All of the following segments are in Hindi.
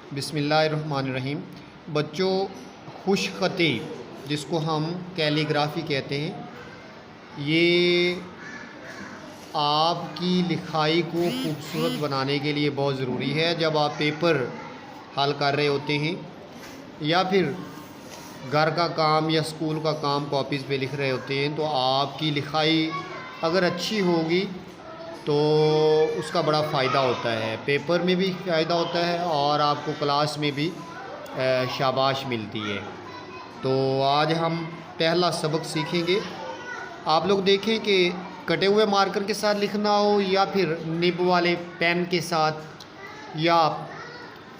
बिस्मिल्लाहिर्रहमानिर्रहीम। बच्चों, खुशखती जिसको हम कैलीग्राफी कहते हैं, ये आपकी लिखाई को खूबसूरत बनाने के लिए बहुत ज़रूरी है। जब आप पेपर हल कर रहे होते हैं या फिर घर का काम या स्कूल का काम कॉपीज़ पे लिख रहे होते हैं, तो आपकी लिखाई अगर अच्छी होगी तो उसका बड़ा फ़ायदा होता है। पेपर में भी फ़ायदा होता है और आपको क्लास में भी शाबाश मिलती है। तो आज हम पहला सबक सीखेंगे। आप लोग देखें कि कटे हुए मार्कर के साथ लिखना हो या फिर निब वाले पेन के साथ या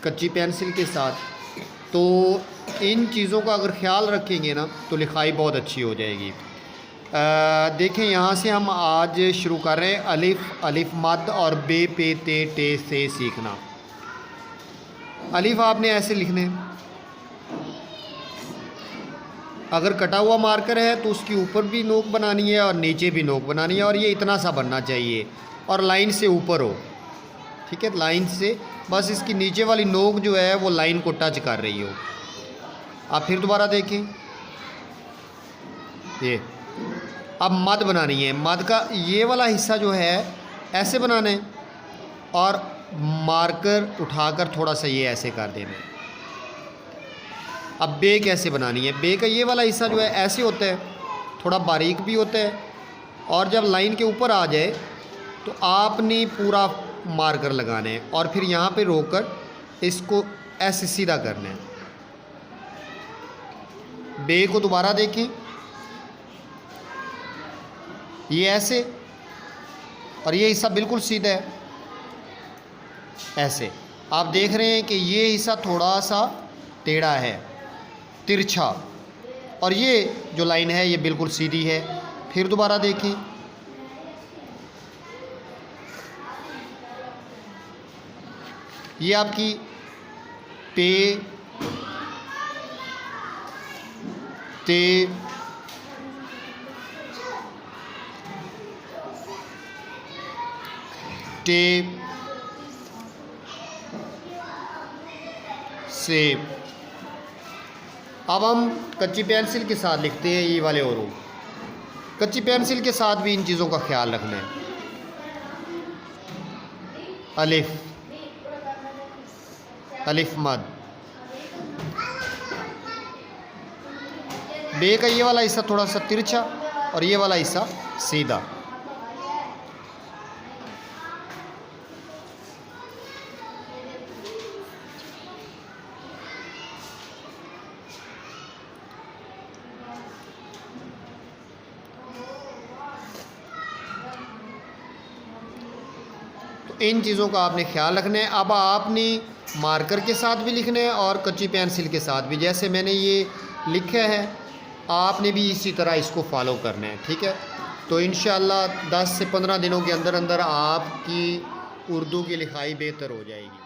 कच्ची पेंसिल के साथ, तो इन चीज़ों का अगर ख़्याल रखेंगे ना तो लिखाई बहुत अच्छी हो जाएगी। देखें, यहाँ से हम आज शुरू कर रहे हैं अलिफ़, अलिफ मद और बे पे ते टे से सीखना। अलिफ़ आपने ऐसे लिखने हैं। अगर कटा हुआ मार्कर है तो उसके ऊपर भी नोक बनानी है और नीचे भी नोक बनानी है, और ये इतना सा बनना चाहिए और लाइन से ऊपर हो। ठीक है, लाइन से बस इसकी नीचे वाली नोक जो है वो लाइन को टच कर रही हो। आप फिर दोबारा देखें, ये अब मद बनानी है। मद का ये वाला हिस्सा जो है ऐसे बनाना है और मार्कर उठाकर थोड़ा सा ये ऐसे कर देना है। अब बे कैसे बनानी है? बे का ये वाला हिस्सा जो है ऐसे होता है, थोड़ा बारीक भी होता है, और जब लाइन के ऊपर आ जाए तो आपने पूरा मार्कर लगाना है और फिर यहाँ पे रोककर इसको ऐसे सीधा करना है। बे को दोबारा देखें, ये ऐसे, और ये हिस्सा बिल्कुल सीधा है ऐसे। आप देख रहे हैं कि ये हिस्सा थोड़ा सा टेढ़ा है, तिरछा, और ये जो लाइन है ये बिल्कुल सीधी है। फिर दोबारा देखें, ये आपकी पे ते टे से। अब हम कच्ची पेंसिल के साथ लिखते हैं ये वाले और कच्ची पेंसिल के साथ भी इन चीज़ों का ख्याल रखना है। अलिफ, अलिफ मद, बे का ये वाला हिस्सा थोड़ा सा तिरछा और ये वाला हिस्सा सीधा। इन चीज़ों का आपने ख्याल रखना है। अब आपने मार्कर के साथ भी लिखना है और कच्ची पेंसिल के साथ भी। जैसे मैंने ये लिखा है, आपने भी इसी तरह इसको फॉलो करना है। ठीक है, तो इंशाअल्लाह 10 से 15 दिनों के अंदर अंदर आपकी उर्दू की लिखाई बेहतर हो जाएगी।